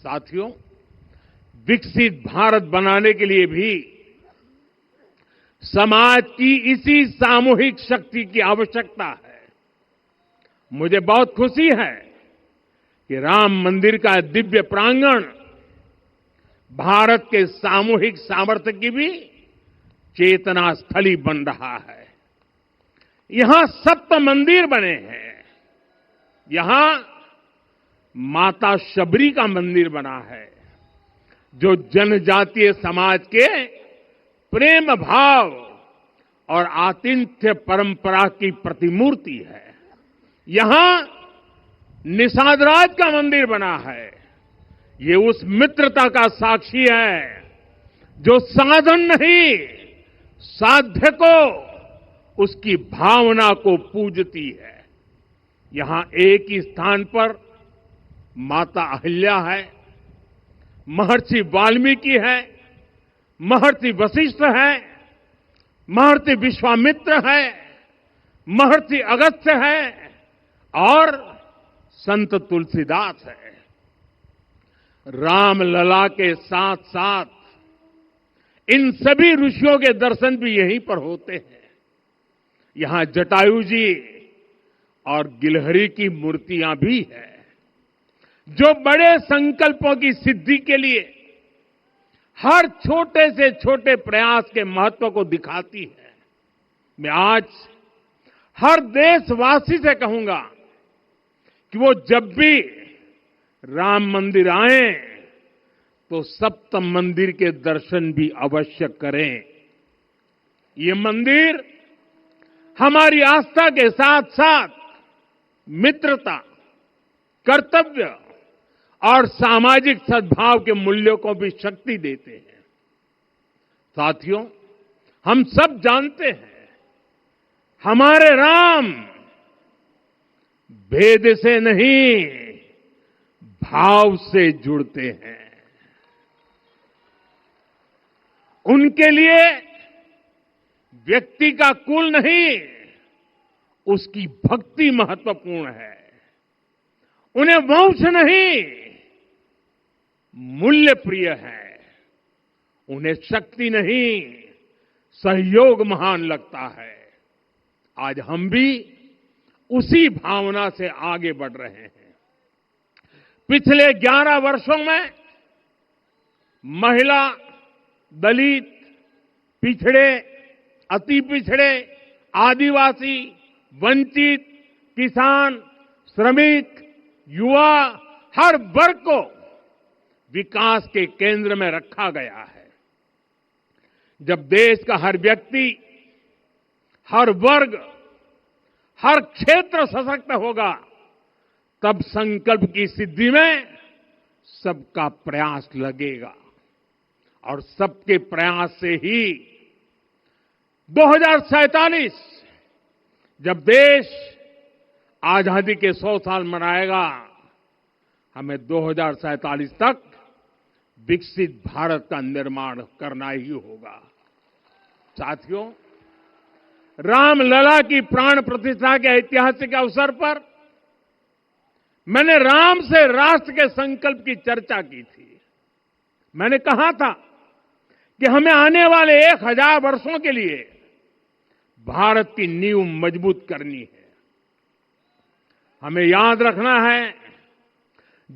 साथियों, विकसित भारत बनाने के लिए भी समाज की इसी सामूहिक शक्ति की आवश्यकता है। मुझे बहुत खुशी है कि राम मंदिर का दिव्य प्रांगण भारत के सामूहिक सामर्थ्य की भी चेतना स्थली बन रहा है। यहां 7 मंदिर बने हैं। यहां माता शबरी का मंदिर बना है, जो जनजातीय समाज के प्रेम भाव और आतिथ्य परंपरा की प्रतिमूर्ति है। यहां निषादराज का मंदिर बना है। ये उस मित्रता का साक्षी है जो साधन नहीं, साध्य को, उसकी भावना को पूजती है। यहां एक ही स्थान पर माता अहिल्या है, महर्षि वाल्मीकि है, महर्षि वशिष्ठ है, महर्षि विश्वामित्र है, महर्षि अगस्त्य है और संत तुलसीदास है। रामलला के साथ साथ इन सभी ऋषियों के दर्शन भी यहीं पर होते हैं। यहां जटायु जी और गिलहरी की मूर्तियां भी हैं, जो बड़े संकल्पों की सिद्धि के लिए हर छोटे से छोटे प्रयास के महत्व को दिखाती है। मैं आज हर देशवासी से कहूंगा कि वो जब भी राम मंदिर आए तो सप्त मंदिर के दर्शन भी अवश्य करें। ये मंदिर हमारी आस्था के साथ साथ मित्रता, कर्तव्य और सामाजिक सद्भाव के मूल्यों को भी शक्ति देते हैं। साथियों, हम सब जानते हैं, हमारे राम भेद से नहीं, भाव से जुड़ते हैं। उनके लिए व्यक्ति का कुल नहीं, उसकी भक्ति महत्वपूर्ण है। उन्हें वंश नहीं, मूल्य प्रिय है। उन्हें शक्ति नहीं, सहयोग महान लगता है। आज हम भी उसी भावना से आगे बढ़ रहे हैं। पिछले 11 वर्षों में महिला, दलित, पिछड़े, अति पिछड़े, आदिवासी, वंचित, किसान, श्रमिक, युवा, हर वर्ग को विकास के केंद्र में रखा गया है। जब देश का हर व्यक्ति, हर वर्ग, हर क्षेत्र सशक्त होगा, तब संकल्प की सिद्धि में सबका प्रयास लगेगा और सबके प्रयास से ही 2047 जब देश आजादी के 100 साल मनाएगा, हमें 2047 तक विकसित भारत का निर्माण करना ही होगा। साथियों, रामलला की प्राण प्रतिष्ठा के ऐतिहासिक अवसर पर मैंने राम से राष्ट्र के संकल्प की चर्चा की थी। मैंने कहा था कि हमें आने वाले 1000 वर्षों के लिए भारत की नींव मजबूत करनी है। हमें याद रखना है,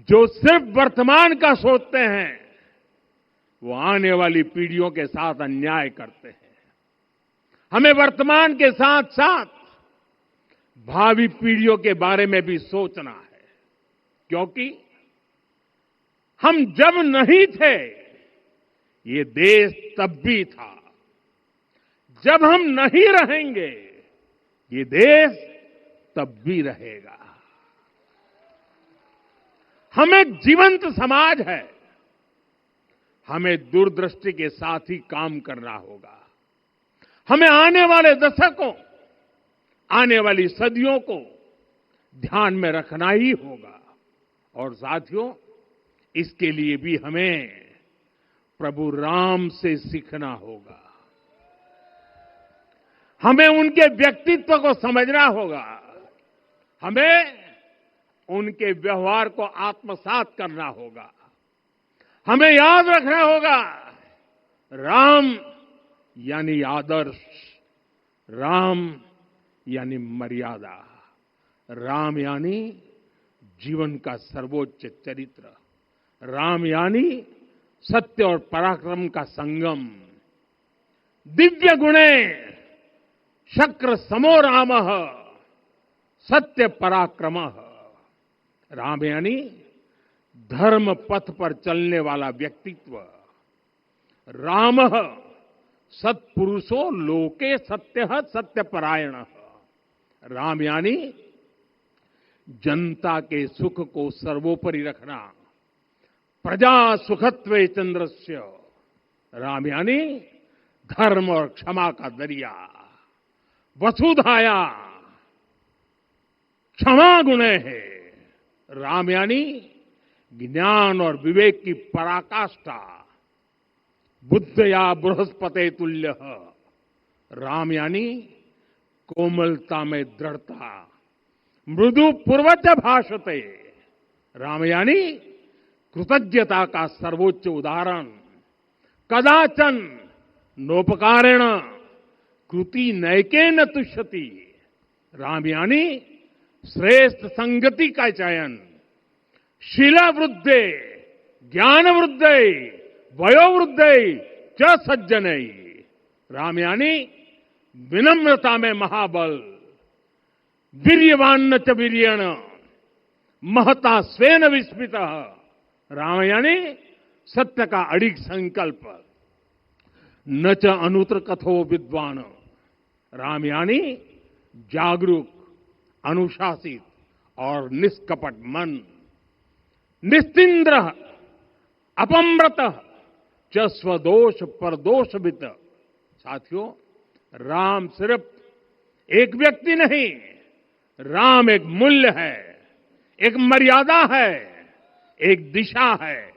जो सिर्फ वर्तमान का सोचते हैं वो आने वाली पीढ़ियों के साथ अन्याय करते हैं। हमें वर्तमान के साथ साथ भावी पीढ़ियों के बारे में भी सोचना है, क्योंकि हम जब नहीं थे ये देश तब भी था, जब हम नहीं रहेंगे ये देश तब भी रहेगा। हम एक जीवंत समाज है, हमें दूरदृष्टि के साथ ही काम करना होगा। हमें आने वाले दशकों, आने वाली सदियों को ध्यान में रखना ही होगा। और साथियों, इसके लिए भी हमें प्रभु राम से सीखना होगा। हमें उनके व्यक्तित्व को समझना होगा। हमें उनके व्यवहार को आत्मसात करना होगा। हमें याद रखना होगा, राम यानी आदर्श, राम यानी मर्यादा, राम यानी जीवन का सर्वोच्च चरित्र, राम यानी सत्य और पराक्रम का संगम। दिव्य गुणे शक्र समो रामः सत्य पराक्रमः। राम यानी धर्म पथ पर चलने वाला व्यक्तित्व। रामः सत्पुरुषो लोके सत्यः सत्यपरायणः। राम यानी जनता के सुख को सर्वोपरि रखना, प्रजा सुखत्वे चंद्रस्य। राम यानी धर्म और क्षमा का दरिया। वसुधाया क्षमा गुणे है। राम यानी ज्ञान और विवेक की पराकाष्ठा। बुद्धया बृहस्पते तुल्य। राम यानी कोमलता में दृढ़ता। मृदु पूर्वज भाषते। राम यानी कृतज्ञता का सर्वोच्च उदाहरण। कदाचन नोपकारेण कृति नैकेन तुष्यति। राम यानी श्रेष्ठ संगति का चयन। शीला वृद्धे ज्ञान वृद्धे वयोवृद्धे च सज्जनै। राम यानी विनम्रता में महाबल। वीर्यवान च वीर्येण महता स्वेन विस्मितः। राम यानी सत्य का अडिग संकल्प। न च अनुत्र कथो विद्वान। राम यानी जागरूक, अनुशासित और निष्कपट मन। निस्तिंद्र अपम्रत च स्वदोष परदोषवित। साथियों, राम सिर्फ एक व्यक्ति नहीं, राम एक मूल्य है, एक मर्यादा है, एक दिशा है।